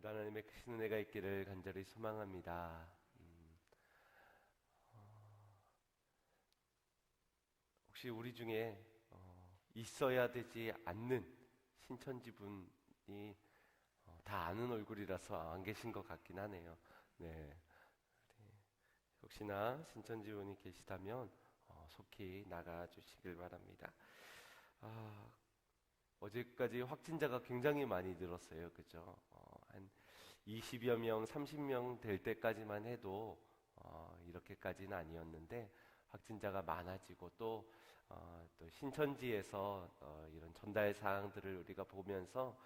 오늘도 하나님의 크신 은혜가 있기를 간절히 소망합니다. 혹시 우리 중에 있어야 되지 않는 신천지분이 다 아는 얼굴이라서 안 계신 것 같긴 하네요. 네, 혹시나 신천지분이 계시다면 속히 나가 주시길 바랍니다. 아, 어제까지 확진자가 굉장히 많이 늘었어요. 그죠? 한 20여 명, 30명 될 때까지만 해도 이렇게까지는 아니었는데 확진자가 많아지고 또 신천지에서 이런 전달 사항들을 우리가 보면서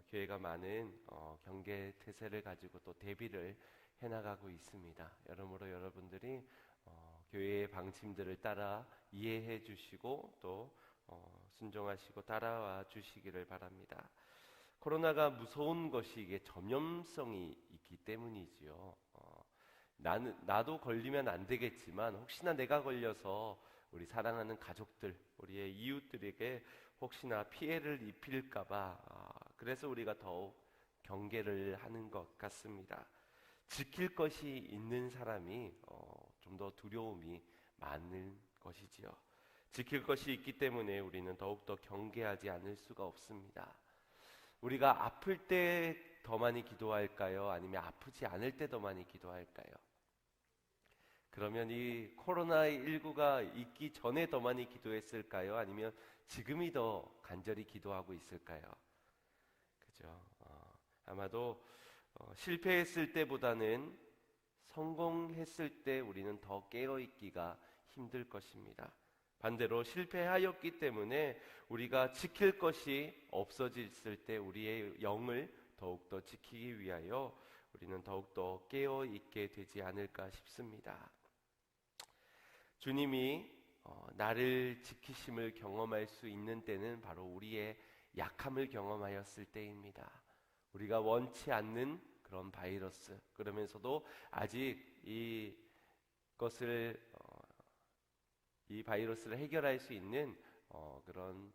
교회가 많은 경계 태세를 가지고 또 대비를 해나가고 있습니다. 여러모로 여러분들이 교회의 방침들을 따라 이해해 주시고 또 순종하시고 따라와 주시기를 바랍니다. 코로나가 무서운 것이 이게 전염성이 있기 때문이지요. 나도 걸리면 안 되겠지만 혹시나 내가 걸려서 우리 사랑하는 가족들, 우리의 이웃들에게 혹시나 피해를 입힐까봐 그래서 우리가 더욱 경계를 하는 것 같습니다. 지킬 것이 있는 사람이 좀 더 두려움이 많은 것이지요. 지킬 것이 있기 때문에 우리는 더욱더 경계하지 않을 수가 없습니다. 우리가 아플 때 더 많이 기도할까요? 아니면 아프지 않을 때 더 많이 기도할까요? 그러면 이 코로나19가 있기 전에 더 많이 기도했을까요? 아니면 지금이 더 간절히 기도하고 있을까요? 그죠? 아마도 실패했을 때보다는 성공했을 때 우리는 더 깨어있기가 힘들 것입니다. 반대로 실패하였기 때문에 우리가 지킬 것이 없어졌을 때 우리의 영을 더욱더 지키기 위하여 우리는 더욱더 깨어있게 되지 않을까 싶습니다. 주님이 나를 지키심을 경험할 수 있는 때는 바로 우리의 약함을 경험하였을 때입니다. 우리가 원치 않는 그런 바이러스, 그러면서도 아직 이 바이러스를 해결할 수 있는 그런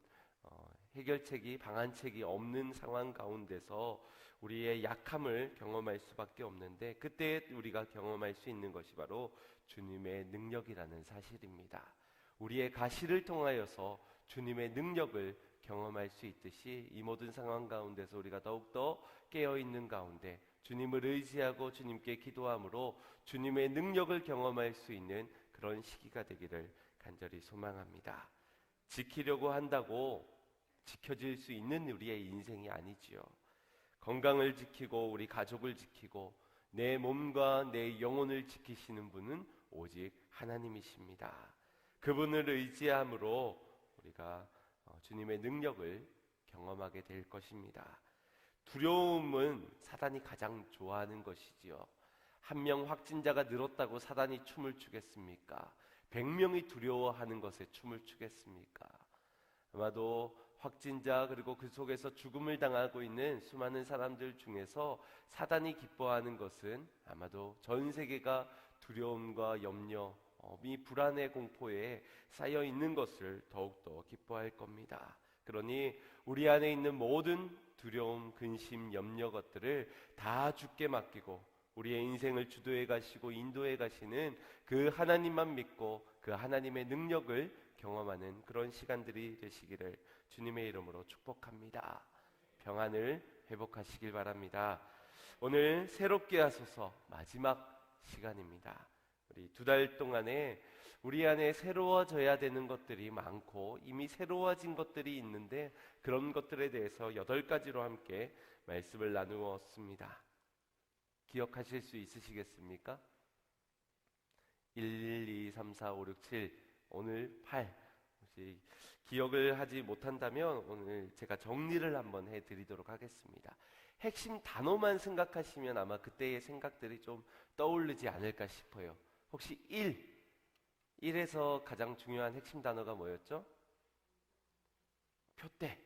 해결책이 방안책이 없는 상황 가운데서 우리의 약함을 경험할 수밖에 없는데 그때 우리가 경험할 수 있는 것이 바로 주님의 능력이라는 사실입니다. 우리의 가시를 통하여서 주님의 능력을 경험할 수 있듯이 이 모든 상황 가운데서 우리가 더욱더 깨어있는 가운데 주님을 의지하고 주님께 기도함으로 주님의 능력을 경험할 수 있는 그런 시기가 되기를 간절히 소망합니다. 지키려고 한다고 지켜질 수 있는 우리의 인생이 아니지요. 건강을 지키고 우리 가족을 지키고 내 몸과 내 영혼을 지키시는 분은 오직 하나님이십니다. 그분을 의지함으로 우리가 주님의 능력을 경험하게 될 것입니다. 두려움은 사단이 가장 좋아하는 것이지요. 한 명 확진자가 늘었다고 사단이 춤을 추겠습니까? 100명이 두려워하는 것에 춤을 추겠습니까? 아마도 확진자 그리고 그 속에서 죽음을 당하고 있는 수많은 사람들 중에서 사단이 기뻐하는 것은 아마도 전 세계가 두려움과 염려, 이 불안의 공포에 쌓여 있는 것을 더욱더 기뻐할 겁니다. 그러니 우리 안에 있는 모든 두려움, 근심, 염려 것들을 다 주께 맡기고 우리의 인생을 주도해 가시고 인도해 가시는 그 하나님만 믿고 그 하나님의 능력을 경험하는 그런 시간들이 되시기를 주님의 이름으로 축복합니다. 평안을 회복하시길 바랍니다. 오늘 새롭게 하소서 마지막 시간입니다. 우리 2달 동안에 우리 안에 새로워져야 되는 것들이 많고 이미 새로워진 것들이 있는데 그런 것들에 대해서 8가지로 함께 말씀을 나누었습니다. 기억하실 수 있으시겠습니까? 1, 2, 3, 4, 5, 6, 7 오늘 8 혹시 기억을 하지 못한다면 오늘 제가 정리를 한번 해드리도록 하겠습니다. 핵심 단어만 생각하시면 아마 그때의 생각들이 좀 떠오르지 않을까 싶어요. 혹시 1에서 가장 중요한 핵심 단어가 뭐였죠? 표대.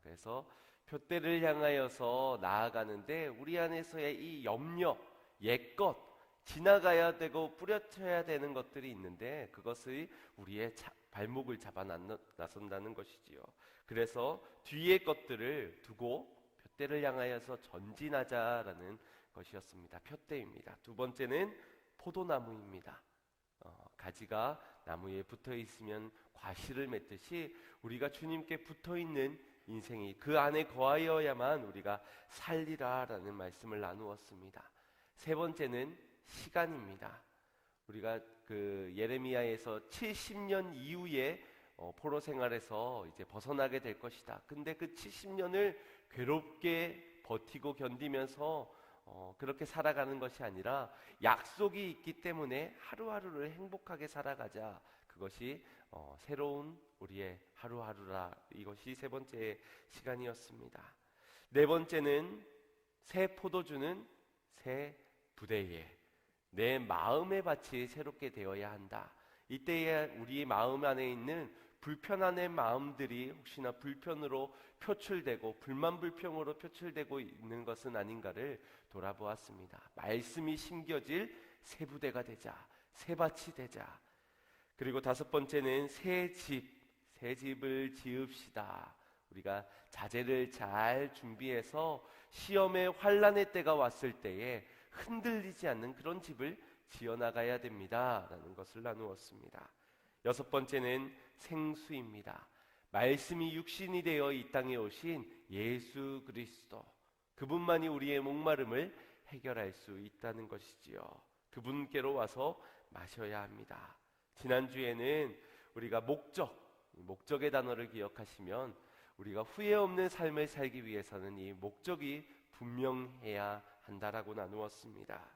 그래서 표대를 향하여서 나아가는데 우리 안에서의 이 염려, 옛것, 지나가야 되고 뿌려쳐야 되는 것들이 있는데 그것을 우리의 발목을 잡아 나선다는 것이지요. 그래서 뒤의 것들을 두고 적대를 향하여서 전진하자라는 것이었습니다. 표대입니다. 두 번째는 포도나무입니다. 가지가 나무에 붙어 있으면 과실을 맺듯이 우리가 주님께 붙어 있는 인생이 그 안에 거하여야만 우리가 살리라라는 말씀을 나누었습니다. 세 번째는 시간입니다. 우리가 그 예레미야에서 70년 이후에 포로 생활에서 이제 벗어나게 될 것이다. 근데 그 70년을 괴롭게 버티고 견디면서 그렇게 살아가는 것이 아니라 약속이 있기 때문에 하루하루를 행복하게 살아가자. 그것이 새로운 우리의 하루하루라. 이것이 세 번째 시간이었습니다. 네 번째는 새 포도주는 새 부대에 내 마음의 밭이 새롭게 되어야 한다. 이때에 우리 마음 안에 있는 불편한 마음들이 혹시나 불편으로 표출되고 불만 불평으로 표출되고 있는 것은 아닌가를 돌아보았습니다. 말씀이 심겨질 새 부대가 되자, 새 밭이 되자. 그리고 다섯 번째는 새 집을 지읍시다. 우리가 자재를 잘 준비해서 시험의 환난의 때가 왔을 때에 흔들리지 않는 그런 집을 지어나가야 됩니다 라는 것을 나누었습니다. 여섯 번째는 생수입니다. 말씀이 육신이 되어 이 땅에 오신 예수 그리스도, 그분만이 우리의 목마름을 해결할 수 있다는 것이지요. 그분께로 와서 마셔야 합니다. 지난주에는 우리가 목적의 단어를 기억하시면 우리가 후회 없는 삶을 살기 위해서는 이 목적이 분명해야 한다라고 나누었습니다.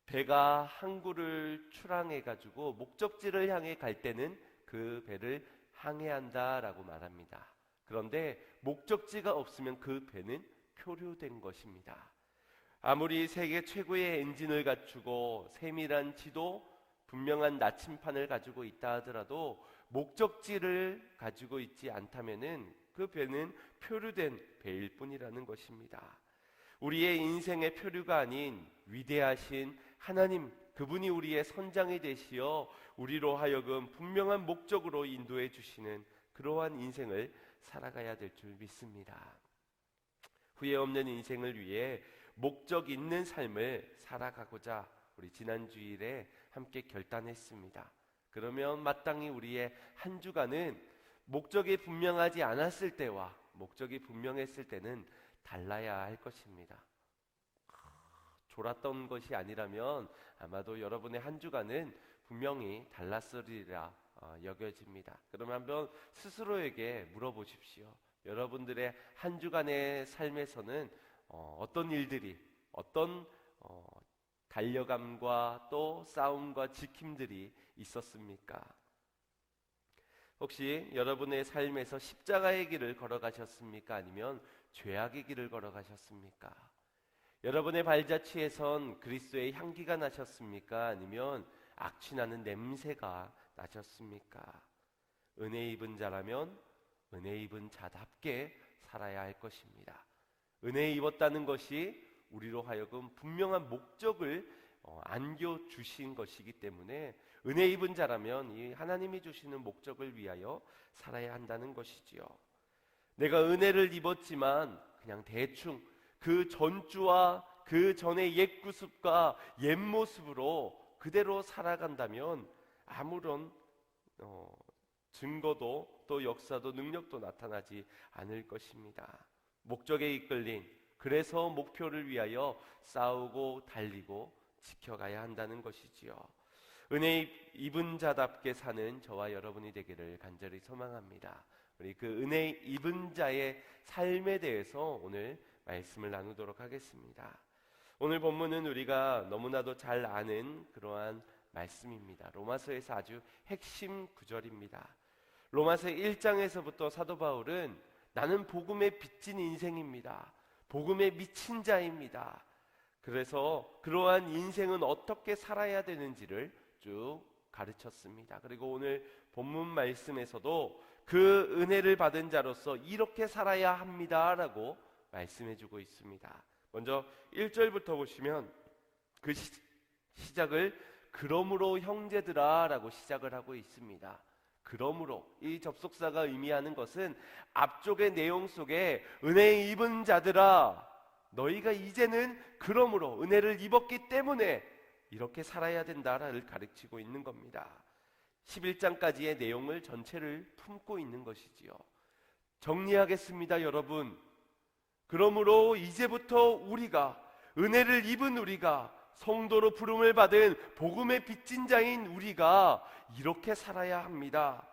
배가 항구를 출항해가지고 목적지를 향해 갈 때는 그 배를 항해한다라고 말합니다. 그런데 목적지가 없으면 그 배는 표류된 것입니다. 아무리 세계 최고의 엔진을 갖추고 세밀한 지도, 분명한 나침판을 가지고 있다 하더라도 목적지를 가지고 있지 않다면은 그 배는 표류된 배일 뿐이라는 것입니다. 우리의 인생의 표류가 아닌 위대하신 하나님, 그분이 우리의 선장이 되시어 우리로 하여금 분명한 목적으로 인도해 주시는 그러한 인생을 살아가야 될 줄 믿습니다. 후회 없는 인생을 위해 목적 있는 삶을 살아가고자 우리 지난 주일에 함께 결단했습니다. 그러면 마땅히 우리의 한 주간은 목적이 분명하지 않았을 때와 목적이 분명했을 때는 달라야 할 것입니다. 졸았던 것이 아니라면 아마도 여러분의 한 주간은 분명히 달랐으리라 여겨집니다. 그러면 한번 스스로에게 물어보십시오. 여러분들의 한 주간의 삶에서는 어떤 일들이, 어떤 달려감과 또 싸움과 지킴들이 있었습니까? 혹시 여러분의 삶에서 십자가의 길을 걸어가셨습니까? 아니면 죄악의 길을 걸어가셨습니까? 여러분의 발자취에선 그리스도의 향기가 나셨습니까? 아니면 악취나는 냄새가 나셨습니까? 은혜 입은 자라면 은혜 입은 자답게 살아야 할 것입니다. 은혜 입었다는 것이 우리로 하여금 분명한 목적을 안겨주신 것이기 때문에 은혜 입은 자라면 이 하나님이 주시는 목적을 위하여 살아야 한다는 것이지요. 내가 은혜를 입었지만 그냥 대충 그 전주와 그 전의 옛 구습과 옛 모습으로 그대로 살아간다면 아무런 증거도 또 역사도 능력도 나타나지 않을 것입니다. 목적에 이끌린, 그래서 목표를 위하여 싸우고 달리고 지켜가야 한다는 것이지요. 은혜 입은 자답게 사는 저와 여러분이 되기를 간절히 소망합니다. 우리 그 은혜 입은 자의 삶에 대해서 오늘 말씀을 나누도록 하겠습니다. 오늘 본문은 우리가 너무나도 잘 아는 그러한 말씀입니다. 로마서에서 아주 핵심 구절입니다. 로마서 1장에서부터 사도 바울은 나는 복음에 빚진 인생입니다. 복음에 미친 자입니다. 그래서 그러한 인생은 어떻게 살아야 되는지를 쭉 가르쳤습니다. 그리고 오늘 본문 말씀에서도 그 은혜를 받은 자로서 이렇게 살아야 합니다라고 말씀해주고 있습니다. 먼저 1절부터 보시면 그 시작을 그러므로 형제들아 라고 시작을 하고 있습니다. 그러므로 이 접속사가 의미하는 것은 앞쪽의 내용 속에 은혜 입은 자들아 너희가 이제는 그러므로 은혜를 입었기 때문에 이렇게 살아야 된다를 가르치고 있는 겁니다. 11장까지의 내용을 전체를 품고 있는 것이지요. 정리하겠습니다, 여러분. 그러므로 이제부터 우리가 은혜를 입은 우리가 성도로 부름을 받은 복음의 빚진 자인 우리가 이렇게 살아야 합니다.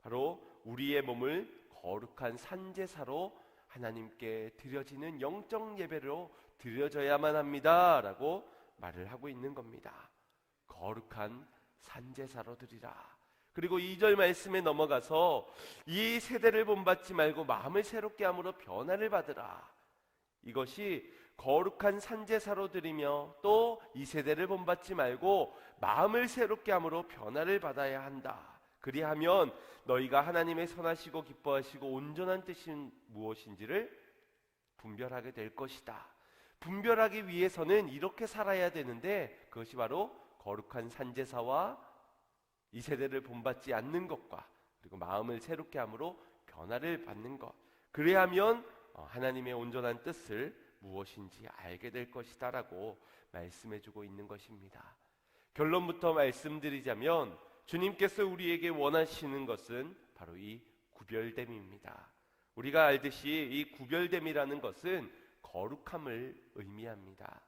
바로 우리의 몸을 거룩한 산제사로 하나님께 드려지는 영적 예배로 드려져야만 합니다 라고 말을 하고 있는 겁니다. 거룩한 산제사로 드리라. 그리고 2절 말씀에 넘어가서 이 세대를 본받지 말고 마음을 새롭게 함으로 변화를 받으라. 이것이 거룩한 산제사로 드리며 또 이 세대를 본받지 말고 마음을 새롭게 함으로 변화를 받아야 한다. 그리하면 너희가 하나님의 선하시고 기뻐하시고 온전한 뜻이 무엇인지를 분별하게 될 것이다. 분별하기 위해서는 이렇게 살아야 되는데 그것이 바로 거룩한 산제사와 이 세대를 본받지 않는 것과 그리고 마음을 새롭게 함으로 변화를 받는 것. 그래야면 하나님의 온전한 뜻을 무엇인지 알게 될 것이다 라고 말씀해주고 있는 것입니다. 결론부터 말씀드리자면 주님께서 우리에게 원하시는 것은 바로 이 구별됨입니다. 우리가 알듯이 이 구별됨이라는 것은 거룩함을 의미합니다.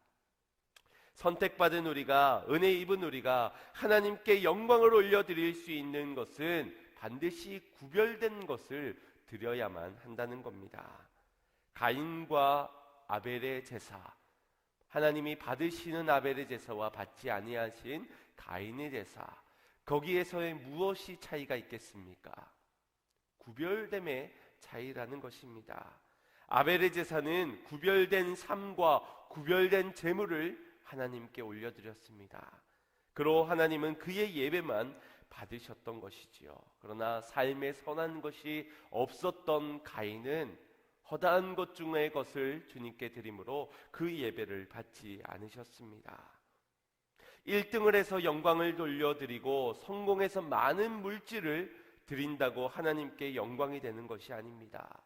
선택받은 우리가, 은혜 입은 우리가 하나님께 영광을 올려드릴 수 있는 것은 반드시 구별된 것을 드려야만 한다는 겁니다. 가인과 아벨의 제사, 하나님이 받으시는 아벨의 제사와 받지 아니하신 가인의 제사, 거기에서의 무엇이 차이가 있겠습니까? 구별됨의 차이라는 것입니다. 아벨의 제사는 구별된 삶과 구별된 제물을 하나님께 올려드렸습니다. 그로 하나님은 그의 예배만 받으셨던 것이지요. 그러나 삶에 선한 것이 없었던 가인은 허다한 것 중의 것을 주님께 드림으로 그 예배를 받지 않으셨습니다. 1등을 해서 영광을 돌려드리고 성공해서 많은 물질을 드린다고 하나님께 영광이 되는 것이 아닙니다.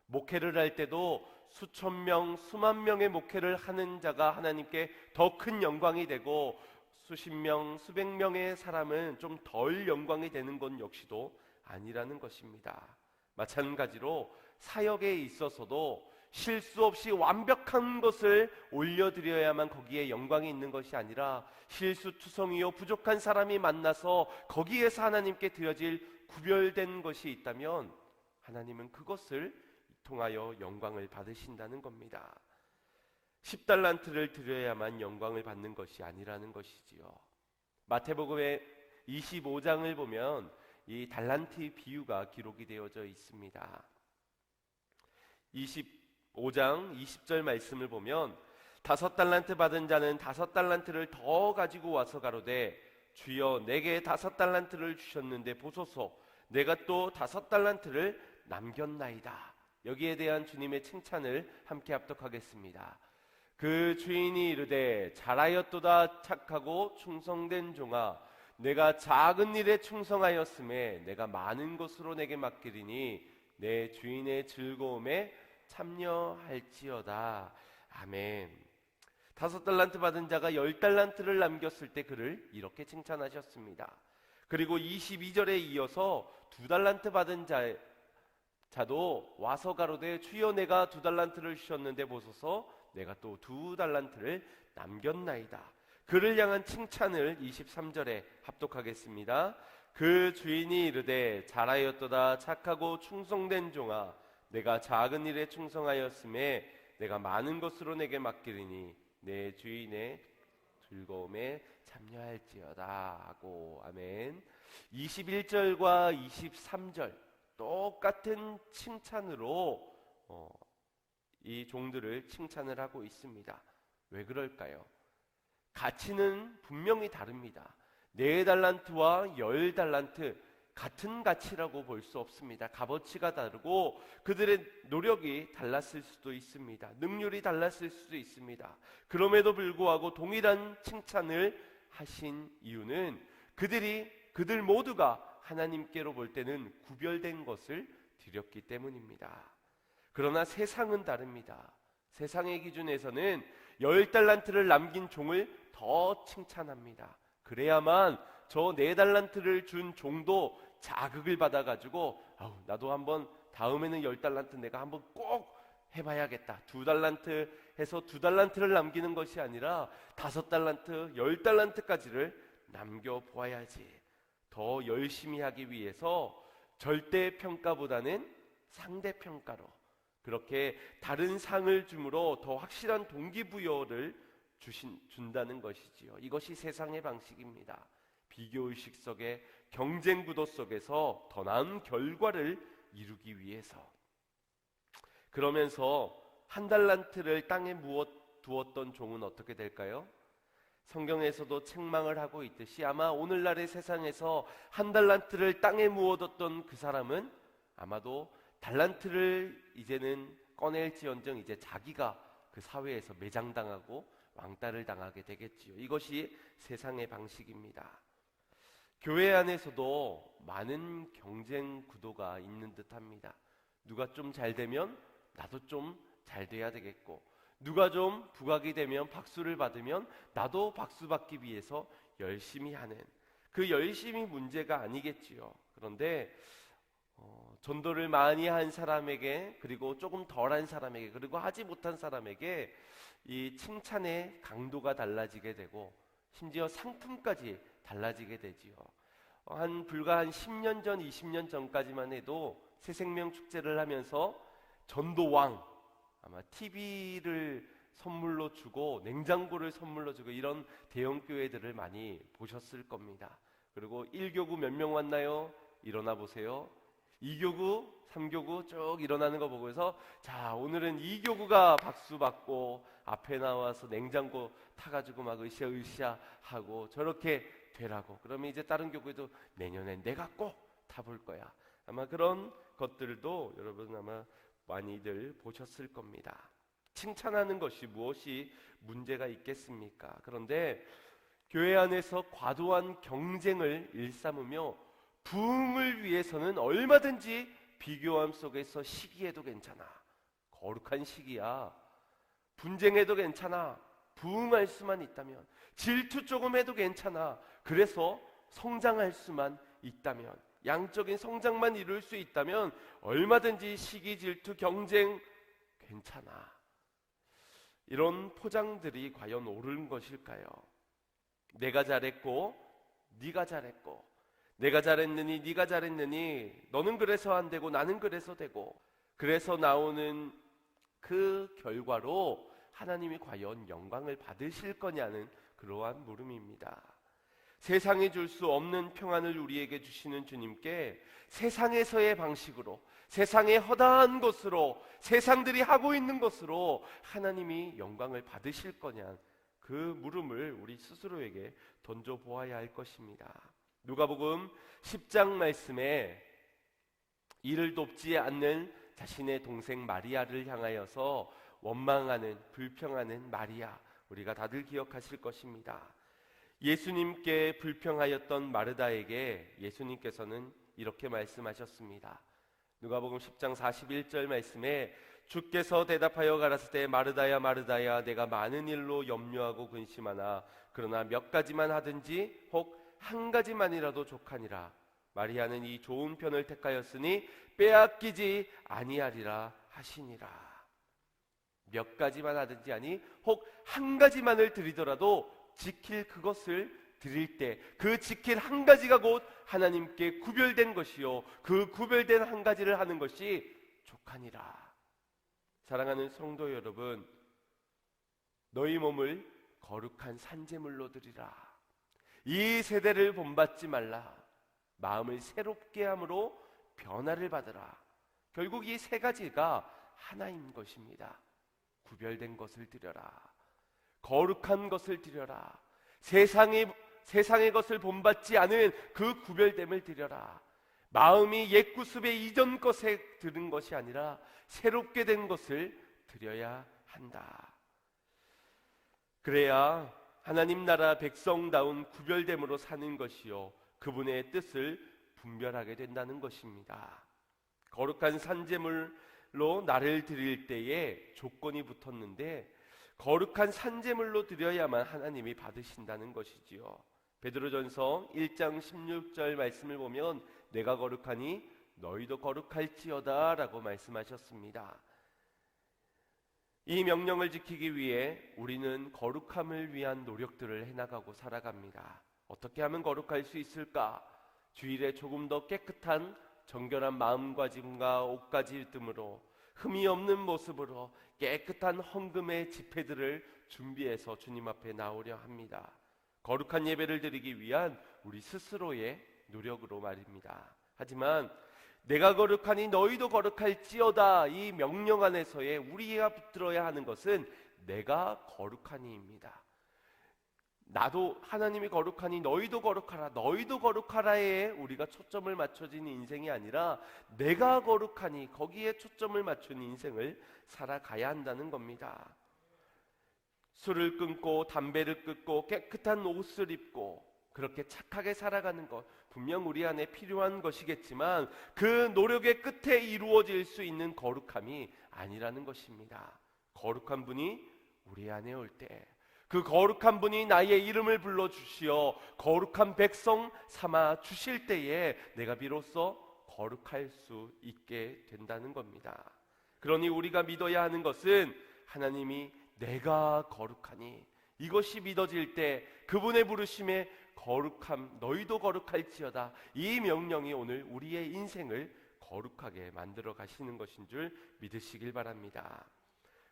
목회를 할 때도 수천 명, 수만 명의 목회를 하는 자가 하나님께 더 큰 영광이 되고 수십 명, 수백 명의 사람은 좀 덜 영광이 되는 것 역시도 아니라는 것입니다. 마찬가지로 사역에 있어서도 실수 없이 완벽한 것을 올려드려야만 거기에 영광이 있는 것이 아니라 실수투성이요 부족한 사람이 만나서 거기에서 하나님께 드려질 구별된 것이 있다면 하나님은 그것을 통하여 영광을 받으신다는 겁니다. 10달란트를 드려야만 영광을 받는 것이 아니라는 것이지요. 마태복음의 25장을 보면 이 달란트 비유가 기록이 되어져 있습니다. 25장 20절 말씀을 보면 5달란트 받은 자는 5달란트를 더 가지고 와서 가로되 주여 내게 5달란트를 주셨는데 보소서 내가 또 5달란트를 남겼나이다. 여기에 대한 주님의 칭찬을 함께 합독하겠습니다. 그 주인이 이르되 잘하였도다 착하고 충성된 종아 내가 작은 일에 충성하였음에 내가 많은 것으로 내게 맡기리니 내 주인의 즐거움에 참여할지어다. 아멘. 5달란트 받은 자가 10달란트를 남겼을 때 그를 이렇게 칭찬하셨습니다. 그리고 22절에 이어서 2달란트 받은 자도 와서 가로되 주여 내가 2달란트를 주셨는데 보소서 내가 또 2달란트를 남겼나이다. 그를 향한 칭찬을 23절에 합독하겠습니다. 그 주인이 이르되 잘하였도다 착하고 충성된 종아 내가 작은 일에 충성하였음에 내가 많은 것으로 내게 맡기리니 내 주인의 즐거움에 참여할지어다 하고 아멘. 21절과 23절 똑같은 칭찬으로 이 종들을 칭찬을 하고 있습니다. 왜 그럴까요? 가치는 분명히 다릅니다. 4달란트와 10달란트 같은 가치라고 볼 수 없습니다. 값어치가 다르고 그들의 노력이 달랐을 수도 있습니다. 능률이 달랐을 수도 있습니다. 그럼에도 불구하고 동일한 칭찬을 하신 이유는 그들 모두가 하나님께로 볼 때는 구별된 것을 드렸기 때문입니다. 그러나 세상은 다릅니다. 세상의 기준에서는 10달란트를 남긴 종을 더 칭찬합니다. 그래야만 저 4달란트를 준 종도 자극을 받아가지고 나도 한번 다음에는 10달란트 내가 한번 꼭 해봐야겠다. 2달란트 해서 2달란트를 남기는 것이 아니라 5달란트, 10달란트까지를 남겨보아야지. 더 열심히 하기 위해서 절대평가보다는 상대평가로 그렇게 다른 상을 줌으로 더 확실한 동기부여를 준다는 것이지요. 이것이 세상의 방식입니다. 비교의식 속에 경쟁 구도 속에서 더 나은 결과를 이루기 위해서. 그러면서 1달란트를 땅에 두었던 종은 어떻게 될까요? 성경에서도 책망을 하고 있듯이 아마 오늘날의 세상에서 1달란트를 땅에 묻어뒀던 그 사람은 아마도 달란트를 이제는 꺼낼지언정 이제 자기가 그 사회에서 매장당하고 왕따를 당하게 되겠지요. 이것이 세상의 방식입니다. 교회 안에서도 많은 경쟁 구도가 있는 듯합니다. 누가 좀 잘 되면 나도 좀 잘 돼야 되겠고, 누가 좀 부각이 되면 박수를 받으면 나도 박수 받기 위해서 열심히 하는 그 열심이 문제가 아니겠지요. 그런데 전도를 많이 한 사람에게, 그리고 조금 덜한 사람에게, 그리고 하지 못한 사람에게 이 칭찬의 강도가 달라지게 되고 심지어 상품까지 달라지게 되지요. 불과 한 10년 전, 20년 전까지만 해도 새생명 축제를 하면서 전도왕, 아마 TV를 선물로 주고 냉장고를 선물로 주고 이런 대형 교회들을 많이 보셨을 겁니다. 그리고 1교구 몇 명 왔나요? 일어나 보세요. 2교구, 3교구 쭉 일어나는 거 보고서 자, 오늘은 2교구가 박수 받고 앞에 나와서 냉장고 타가지고 막 으쌰으쌰 하고 저렇게 되라고. 그러면 이제 다른 교구에도 내년엔 내가 꼭 타볼 거야. 아마 그런 것들도 여러분 아마 많이들 보셨을 겁니다. 칭찬하는 것이 무엇이 문제가 있겠습니까? 그런데 교회 안에서 과도한 경쟁을 일삼으며 부흥을 위해서는 얼마든지 비교함 속에서 시기해도 괜찮아. 거룩한 시기야. 분쟁해도 괜찮아. 부흥할 수만 있다면. 질투 조금 해도 괜찮아. 그래서 성장할 수만 있다면, 양적인 성장만 이룰 수 있다면 얼마든지 시기, 질투, 경쟁 괜찮아. 이런 포장들이 과연 옳은 것일까요? 내가 잘했고 네가 잘했고, 내가 잘했느니 네가 잘했느니, 너는 그래서 안 되고 나는 그래서 되고, 그래서 나오는 그 결과로 하나님이 과연 영광을 받으실 거냐는 그러한 물음입니다. 세상에 줄 수 없는 평안을 우리에게 주시는 주님께 세상에서의 방식으로, 세상의 허다한 것으로, 세상들이 하고 있는 것으로 하나님이 영광을 받으실 거냐, 그 물음을 우리 스스로에게 던져보아야 할 것입니다. 누가복음 10장 말씀에 이를 돕지 않는 자신의 동생 마리아를 향하여서 원망하는, 불평하는 마리아, 우리가 다들 기억하실 것입니다. 예수님께 불평하였던 마르다에게 예수님께서는 이렇게 말씀하셨습니다. 누가복음 10장 41절 말씀에 주께서 대답하여 가라사대 마르다야 마르다야, 내가 많은 일로 염려하고 근심하나 그러나 몇 가지만 하든지 혹 한 가지만이라도 족하니라. 마리아는 이 좋은 편을 택하였으니 빼앗기지 아니하리라 하시니라. 몇 가지만 하든지 아니 혹 한 가지만을 드리더라도 지킬 그것을 드릴 때 그 지킬 한 가지가 곧 하나님께 구별된 것이요, 그 구별된 한 가지를 하는 것이 족하니라. 사랑하는 성도 여러분, 너희 몸을 거룩한 산제물로 드리라. 이 세대를 본받지 말라. 마음을 새롭게 함으로 변화를 받으라. 결국 이 세 가지가 하나인 것입니다. 구별된 것을 드려라. 거룩한 것을 드려라. 세상의 것을 본받지 않은 그 구별됨을 드려라. 마음이 옛 구습의 이전 것에 들은 것이 아니라 새롭게 된 것을 드려야 한다. 그래야 하나님 나라 백성다운 구별됨으로 사는 것이요, 그분의 뜻을 분별하게 된다는 것입니다. 거룩한 산제물로 나를 드릴 때에 조건이 붙었는데 거룩한 산제물로 드려야만 하나님이 받으신다는 것이지요. 베드로전서 1장 16절 말씀을 보면 내가 거룩하니 너희도 거룩할지어다 라고 말씀하셨습니다. 이 명령을 지키기 위해 우리는 거룩함을 위한 노력들을 해나가고 살아갑니다. 어떻게 하면 거룩할 수 있을까? 주일에 조금 더 깨끗한 정결한 마음가짐과 옷가짐으로 흠이 없는 모습으로 깨끗한 헌금의 지폐들을 준비해서 주님 앞에 나오려 합니다. 거룩한 예배를 드리기 위한 우리 스스로의 노력으로 말입니다. 하지만 내가 거룩하니 너희도 거룩할지어다 이 명령 안에서의 우리가 붙들어야 하는 것은 내가 거룩하니입니다. 나도 하나님이 거룩하니 너희도 거룩하라, 너희도 거룩하라에 우리가 초점을 맞춰진 인생이 아니라 내가 거룩하니 거기에 초점을 맞춘 인생을 살아가야 한다는 겁니다. 술을 끊고 담배를 끊고 깨끗한 옷을 입고 그렇게 착하게 살아가는 것 분명 우리 안에 필요한 것이겠지만 그 노력의 끝에 이루어질 수 있는 거룩함이 아니라는 것입니다. 거룩한 분이 우리 안에 올 때 그 거룩한 분이 나의 이름을 불러주시어 거룩한 백성 삼아 주실 때에 내가 비로소 거룩할 수 있게 된다는 겁니다. 그러니 우리가 믿어야 하는 것은 하나님이 내가 거룩하니 이것이 믿어질 때 그분의 부르심에 거룩함 너희도 거룩할지어다 이 명령이 오늘 우리의 인생을 거룩하게 만들어 가시는 것인 줄 믿으시길 바랍니다.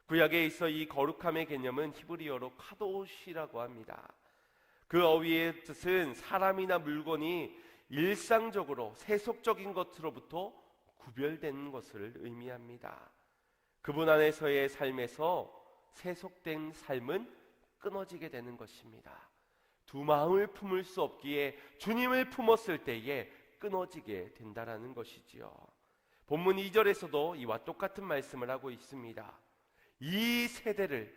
구약에 있어 이 거룩함의 개념은 히브리어로 카도시라고 합니다. 그 어휘의 뜻은 사람이나 물건이 일상적으로 세속적인 것으로부터 구별된 것을 의미합니다. 그분 안에서의 삶에서 세속된 삶은 끊어지게 되는 것입니다. 두 마음을 품을 수 없기에 주님을 품었을 때에 끊어지게 된다라는 것이지요. 본문 2절에서도 이와 똑같은 말씀을 하고 있습니다. 이 세대를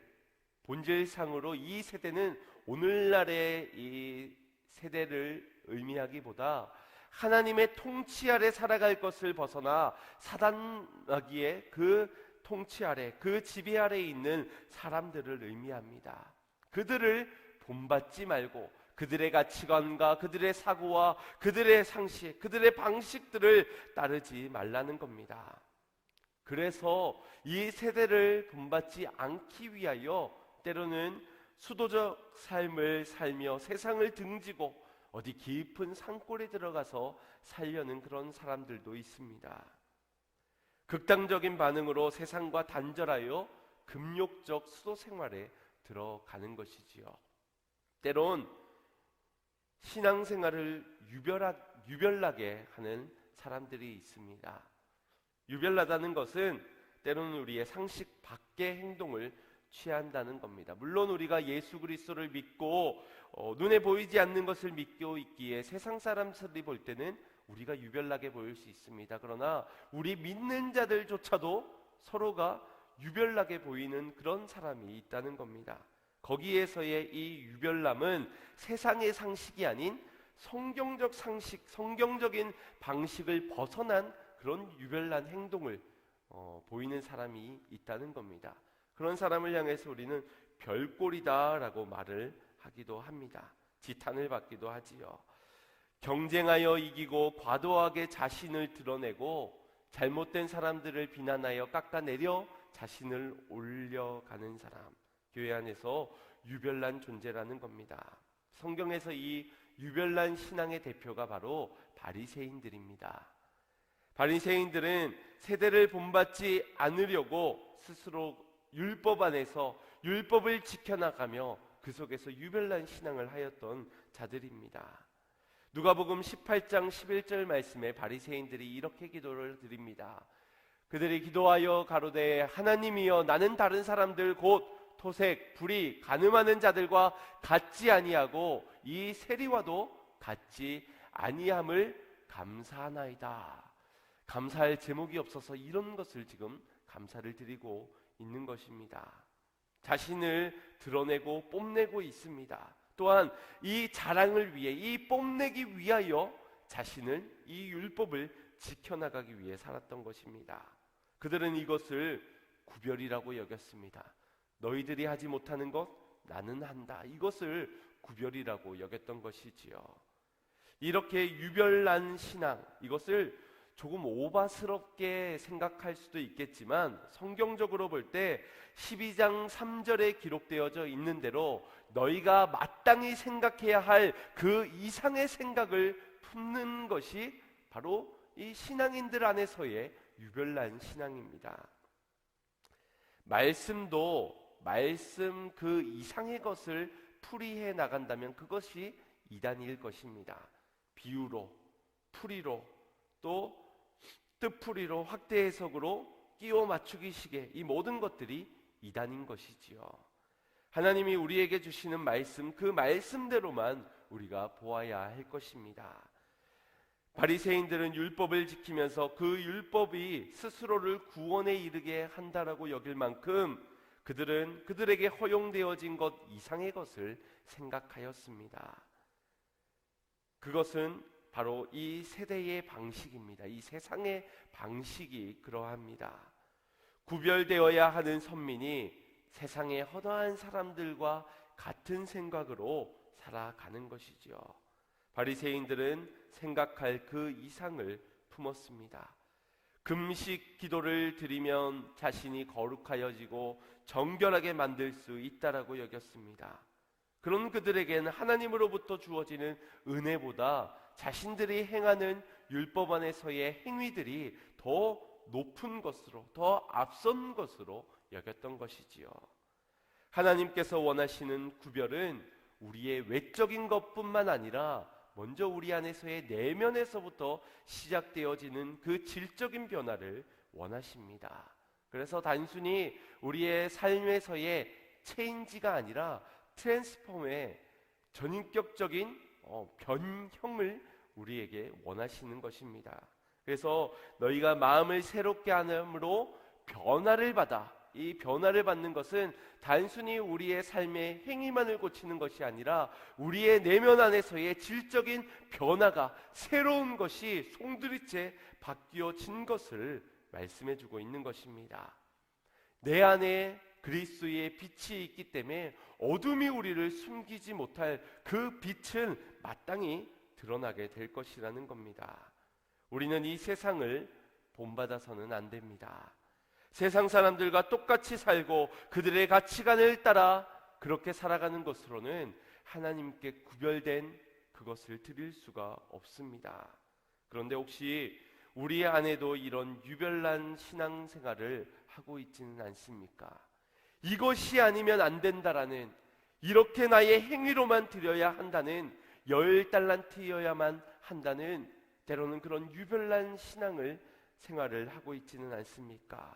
본질상으로 이 세대는 오늘날의 이 세대를 의미하기보다 하나님의 통치 아래 살아갈 것을 벗어나 사단마귀의 그 통치 아래 그 지배 아래에 있는 사람들을 의미합니다. 그들을 본받지 말고 그들의 가치관과 그들의 사고와 그들의 상식, 그들의 방식들을 따르지 말라는 겁니다. 그래서 이 세대를 본받지 않기 위하여 때로는 수도적 삶을 살며 세상을 등지고 어디 깊은 산골에 들어가서 살려는 그런 사람들도 있습니다. 극단적인 반응으로 세상과 단절하여 금욕적 수도 생활에 들어가는 것이지요. 때론 신앙생활을 유별나게 하는 사람들이 있습니다. 유별나다는 것은 때로는 우리의 상식 밖의 행동을 취한다는 겁니다. 물론 우리가 예수 그리스도를 믿고 눈에 보이지 않는 것을 믿고 있기에 세상 사람들이 볼 때는 우리가 유별나게 보일 수 있습니다. 그러나 우리 믿는 자들조차도 서로가 유별나게 보이는 그런 사람이 있다는 겁니다. 거기에서의 이 유별남은 세상의 상식이 아닌 성경적 상식, 성경적인 방식을 벗어난 그런 유별난 행동을 보이는 사람이 있다는 겁니다. 그런 사람을 향해서 우리는 별꼴이다라고 말을 하기도 합니다. 지탄을 받기도 하지요. 경쟁하여 이기고 과도하게 자신을 드러내고 잘못된 사람들을 비난하여 깎아내려 자신을 올려가는 사람, 교회 안에서 유별난 존재라는 겁니다. 성경에서 이 유별난 신앙의 대표가 바로 바리새인들입니다. 바리새인들은 세대를 본받지 않으려고 스스로 율법 안에서 율법을 지켜나가며 그 속에서 유별난 신앙을 하였던 자들입니다. 누가복음 18장 11절 말씀에 바리새인들이 이렇게 기도를 드립니다. 그들이 기도하여 가로되 하나님이여 나는 다른 사람들 곧 토색, 불의, 간음하는 자들과 같지 아니하고 이 세리와도 같지 아니함을 감사하나이다. 감사할 제목이 없어서 이런 것을 지금 감사를 드리고 있는 것입니다. 자신을 드러내고 뽐내고 있습니다. 또한 이 자랑을 위해 이 뽐내기 위하여 자신을 이 율법을 지켜나가기 위해 살았던 것입니다. 그들은 이것을 구별이라고 여겼습니다. 너희들이 하지 못하는 것 나는 한다. 이것을 구별이라고 여겼던 것이지요. 이렇게 유별난 신앙, 이것을 조금 오바스럽게 생각할 수도 있겠지만 성경적으로 볼 때 12장 3절에 기록되어져 있는 대로 너희가 마땅히 생각해야 할 그 이상의 생각을 품는 것이 바로 이 신앙인들 안에서의 유별난 신앙입니다. 말씀도 말씀 그 이상의 것을 풀이해 나간다면 그것이 이단일 것입니다. 비유로, 풀이로, 또 뜻풀이로, 확대 해석으로 끼워 맞추기식의 이 모든 것들이 이단인 것이지요. 하나님이 우리에게 주시는 말씀, 그 말씀대로만 우리가 보아야 할 것입니다. 바리새인들은 율법을 지키면서 그 율법이 스스로를 구원에 이르게 한다라고 여길 만큼 그들은 그들에게 허용되어진 것 이상의 것을 생각하였습니다. 그것은 바로 이 세대의 방식입니다. 이 세상의 방식이 그러합니다. 구별되어야 하는 선민이 세상의 허다한 사람들과 같은 생각으로 살아가는 것이죠. 바리새인들은 생각할 그 이상을 품었습니다. 금식 기도를 드리면 자신이 거룩하여지고 정결하게 만들 수 있다라고 여겼습니다. 그런 그들에게는 하나님으로부터 주어지는 은혜보다 자신들이 행하는 율법 안에서의 행위들이 더 높은 것으로, 더 앞선 것으로 여겼던 것이지요. 하나님께서 원하시는 구별은 우리의 외적인 것뿐만 아니라 먼저 우리 안에서의 내면에서부터 시작되어지는 그 질적인 변화를 원하십니다. 그래서 단순히 우리의 삶에서의 체인지가 아니라 트랜스폼의 전인격적인 변형을 우리에게 원하시는 것입니다. 그래서 너희가 마음을 새롭게 함으로 변화를 받아, 이 변화를 받는 것은 단순히 우리의 삶의 행위만을 고치는 것이 아니라 우리의 내면 안에서의 질적인 변화가, 새로운 것이 송두리째 바뀌어진 것을 말씀해주고 있는 것입니다. 내 안에 그리스도의 빛이 있기 때문에 어둠이 우리를 숨기지 못할 그 빛은 마땅히 드러나게 될 것이라는 겁니다. 우리는 이 세상을 본받아서는 안 됩니다. 세상 사람들과 똑같이 살고 그들의 가치관을 따라 그렇게 살아가는 것으로는 하나님께 구별된 그것을 드릴 수가 없습니다. 그런데 혹시 우리 안에도 이런 유별난 신앙생활을 하고 있지는 않습니까? 이것이 아니면 안 된다라는, 이렇게 나의 행위로만 드려야 한다는, 10달란트여야만 한다는 때로는 그런 유별난 신앙을 생활을 하고 있지는 않습니까?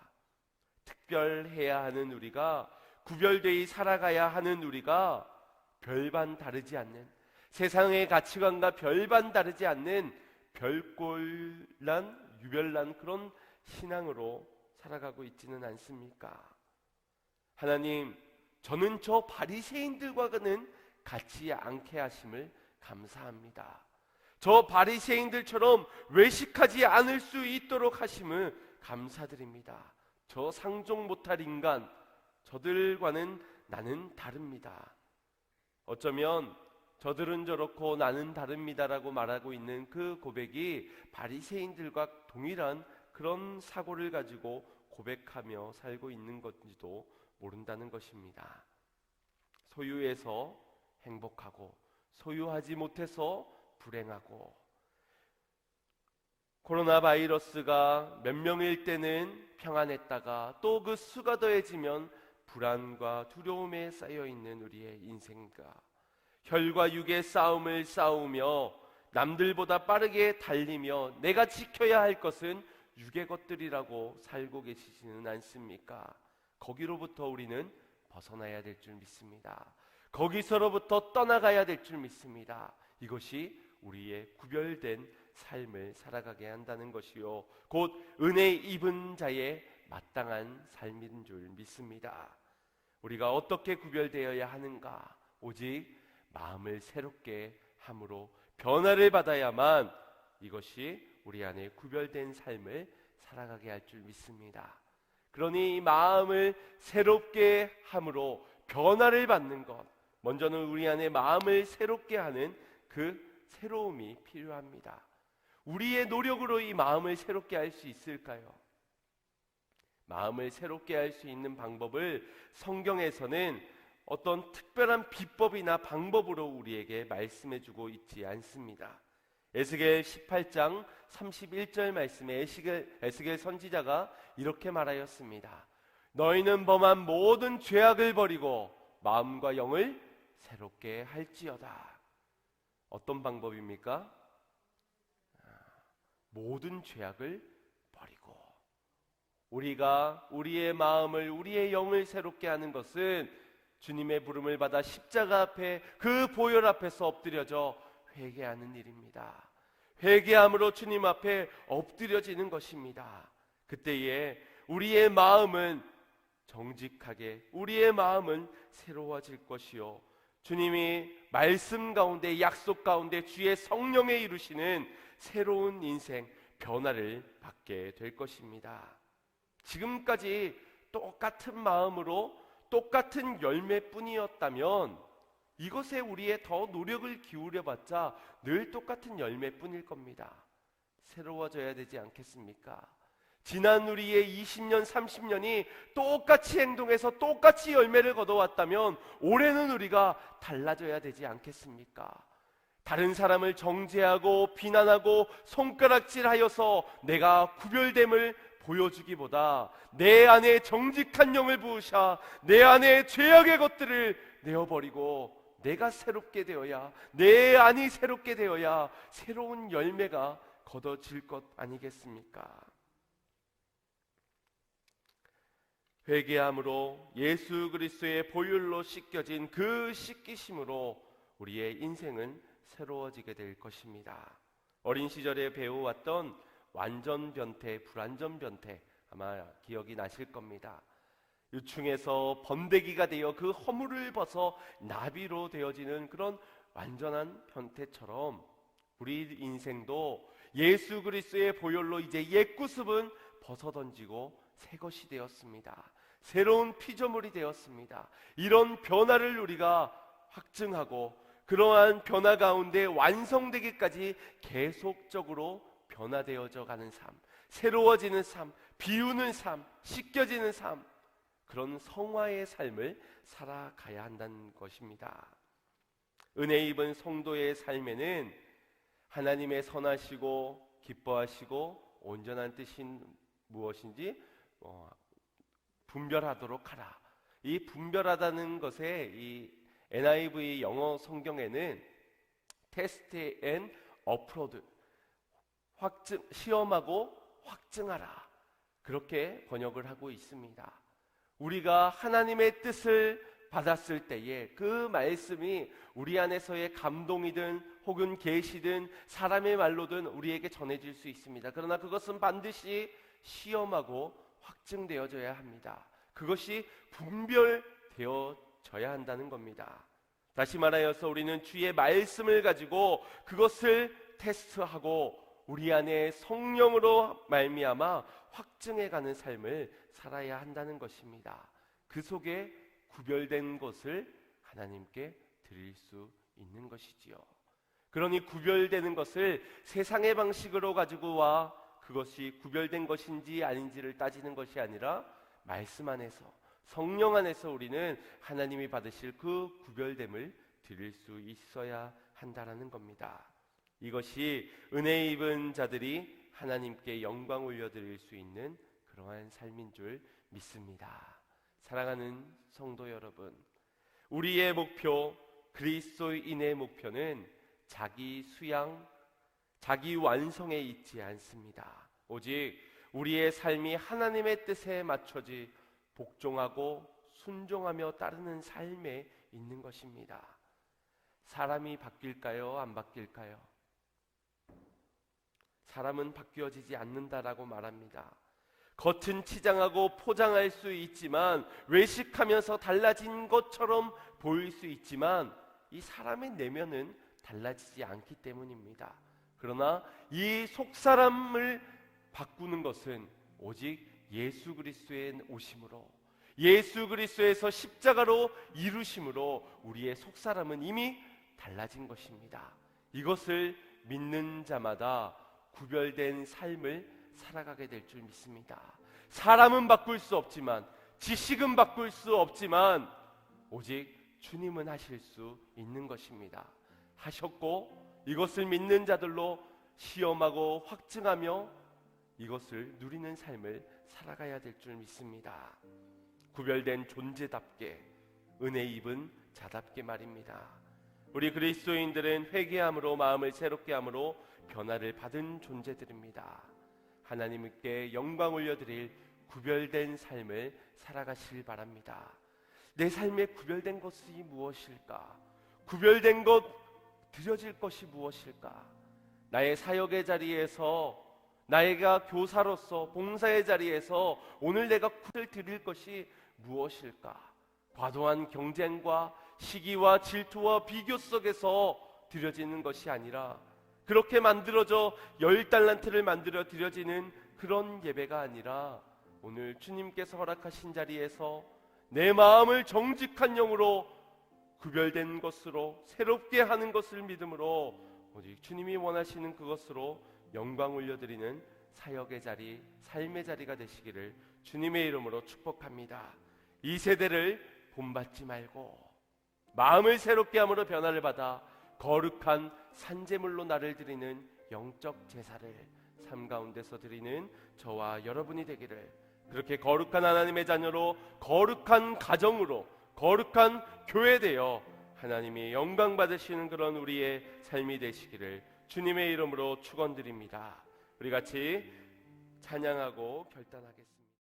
특별해야 하는 우리가, 구별되이 살아가야 하는 우리가 별반 다르지 않는, 세상의 가치관과 별반 다르지 않는 별꼴난 유별난 그런 신앙으로 살아가고 있지는 않습니까? 하나님, 저는 저 바리새인들과는 같지 않게 하심을 감사합니다. 저 바리새인들처럼 외식하지 않을 수 있도록 하심을 감사드립니다. 저 상종 못할 인간, 저들과는 나는 다릅니다. 어쩌면 저들은 저렇고 나는 다릅니다라고 말하고 있는 그 고백이 바리새인들과 동일한 그런 사고를 가지고 고백하며 살고 있는 건지도 모른다는 것입니다. 소유해서 행복하고 소유하지 못해서 불행하고, 코로나 바이러스가 몇 명일 때는 평안했다가 또 그 수가 더해지면 불안과 두려움에 쌓여있는 우리의 인생과 혈과 육의 싸움을 싸우며 남들보다 빠르게 달리며 내가 지켜야 할 것은 육의 것들이라고 살고 계시지는 않습니까? 거기로부터 우리는 벗어나야 될 줄 믿습니다. 거기서로부터 떠나가야 될 줄 믿습니다. 이것이 우리의 구별된 삶을 살아가게 한다는 것이요, 곧 은혜 입은 자의 마땅한 삶인 줄 믿습니다. 우리가 어떻게 구별되어야 하는가? 오직 마음을 새롭게 함으로 변화를 받아야만 이것이 우리 안에 구별된 삶을 살아가게 할 줄 믿습니다. 그러니 이 마음을 새롭게 함으로 변화를 받는 것, 먼저는 우리 안에 마음을 새롭게 하는 그 새로움이 필요합니다. 우리의 노력으로 이 마음을 새롭게 할 수 있을까요? 마음을 새롭게 할 수 있는 방법을 성경에서는 어떤 특별한 비법이나 방법으로 우리에게 말씀해 주고 있지 않습니다. 에스겔 18장 31절 말씀에 에스겔 선지자가 이렇게 말하였습니다. 너희는 범한 모든 죄악을 버리고 마음과 영을 새롭게 할지어다. 어떤 방법입니까? 모든 죄악을 버리고, 우리가 우리의 마음을, 우리의 영을 새롭게 하는 것은 주님의 부름을 받아 십자가 앞에, 그 보혈 앞에서 엎드려져 회개하는 일입니다. 회개함으로 주님 앞에 엎드려지는 것입니다. 그때에 우리의 마음은 정직하게, 우리의 마음은 새로워질 것이요, 주님이 말씀 가운데, 약속 가운데 주의 성령에 이루시는 새로운 인생, 변화를 받게 될 것입니다. 지금까지 똑같은 마음으로 똑같은 열매뿐이었다면 이것에 우리의 더 노력을 기울여봤자 늘 똑같은 열매뿐일 겁니다. 새로워져야 되지 않겠습니까? 지난 우리의 20년, 30년이 똑같이 행동해서 똑같이 열매를 거둬왔다면 올해는 우리가 달라져야 되지 않겠습니까? 다른 사람을 정죄하고 비난하고 손가락질하여서 내가 구별됨을 보여주기보다 내 안에 정직한 영을 부으셔 내 안에 죄악의 것들을 내어버리고 내가 새롭게 되어야, 내 안이 새롭게 되어야 새로운 열매가 거둬질 것 아니겠습니까? 회개함으로 예수 그리스도의 보혈로 씻겨진 그 씻기심으로 우리의 인생은 새로워지게 될 것입니다. 어린 시절에 배워왔던 완전 변태, 불완전 변태, 아마 기억이 나실 겁니다. 유충에서 번데기가 되어 그 허물을 벗어 나비로 되어지는 그런 완전한 변태처럼 우리 인생도 예수 그리스도의 보혈로 이제 옛 구습은 벗어던지고 새 것이 되었습니다. 새로운 피조물이 되었습니다. 이런 변화를 우리가 확증하고 그러한 변화 가운데 완성되기까지 계속적으로 변화되어져 가는 삶, 새로워지는 삶, 비우는 삶, 씻겨지는 삶, 그런 성화의 삶을 살아가야 한다는 것입니다. 은혜 입은 성도의 삶에는 하나님의 선하시고 기뻐하시고 온전한 뜻이 무엇인지 분별하도록 하라. 이 분별하다는 것에 이 NIV 영어 성경에는 테스트 앤 어프로드, 시험하고 확증하라, 그렇게 번역을 하고 있습니다. 우리가 하나님의 뜻을 받았을 때에 그 말씀이 우리 안에서의 감동이든 혹은 계시든 사람의 말로든 우리에게 전해질 수 있습니다. 그러나 그것은 반드시 시험하고 확증되어져야 합니다. 그것이 분별되어져야 한다는 겁니다. 다시 말하여서 우리는 주의 말씀을 가지고 그것을 테스트하고 우리 안에 성령으로 말미암아 확증해가는 삶을 살아야 한다는 것입니다. 그 속에 구별된 것을 하나님께 드릴 수 있는 것이지요. 그러니 구별되는 것을 세상의 방식으로 가지고 와 그것이 구별된 것인지 아닌지를 따지는 것이 아니라 말씀 안에서, 성령 안에서 우리는 하나님이 받으실 그 구별됨을 드릴 수 있어야 한다는 겁니다. 이것이 은혜 입은 자들이 하나님께 영광 올려드릴 수 있는 그러한 삶인 줄 믿습니다. 사랑하는 성도 여러분, 우리의 목표, 그리스도인의 목표는 자기 수양, 자기 완성에 있지 않습니다. 오직 우리의 삶이 하나님의 뜻에 맞춰지 복종하고 순종하며 따르는 삶에 있는 것입니다. 사람이 바뀔까요? 안 바뀔까요? 사람은 바뀌어지지 않는다라고 말합니다. 겉은 치장하고 포장할 수 있지만, 외식하면서 달라진 것처럼 보일 수 있지만 이 사람의 내면은 달라지지 않기 때문입니다. 그러나 이 속사람을 바꾸는 것은 오직 예수 그리스도의 오심으로, 예수 그리스도에서 십자가로 이루심으로 우리의 속사람은 이미 달라진 것입니다. 이것을 믿는 자마다 구별된 삶을 살아가게 될 줄 믿습니다. 사람은 바꿀 수 없지만, 지식은 바꿀 수 없지만 오직 주님은 하실 수 있는 것입니다. 하셨고 이것을 믿는 자들로 시험하고 확증하며 이것을 누리는 삶을 살아가야 될 줄 믿습니다. 구별된 존재답게, 은혜 입은 자답게 말입니다. 우리 그리스도인들은 회개함으로, 마음을 새롭게 함으로 변화를 받은 존재들입니다. 하나님께 영광 올려드릴 구별된 삶을 살아가실 바랍니다. 내 삶에 구별된 것이 무엇일까? 구별된 것, 드려질 것이 무엇일까? 나의 사역의 자리에서, 나이가 교사로서 봉사의 자리에서 오늘 내가 구별 드릴 것이 무엇일까? 과도한 경쟁과 시기와 질투와 비교 속에서 드려지는 것이 아니라, 그렇게 만들어져 10달란트를 만들어 드려지는 그런 예배가 아니라, 오늘 주님께서 허락하신 자리에서 내 마음을 정직한 영으로 구별된 것으로 새롭게 하는 것을 믿음으로 오직 주님이 원하시는 그것으로 영광 올려드리는 사역의 자리, 삶의 자리가 되시기를 주님의 이름으로 축복합니다. 이 세대를 본받지 말고 마음을 새롭게 함으로 변화를 받아 거룩한 산제물로 나를 드리는 영적 제사를 삶 가운데서 드리는 저와 여러분이 되기를, 그렇게 거룩한 하나님의 자녀로, 거룩한 가정으로, 거룩한 교회 되어 하나님이 영광 받으시는 그런 우리의 삶이 되시기를 주님의 이름으로 축원드립니다. 우리 같이 찬양하고 결단하겠습니다.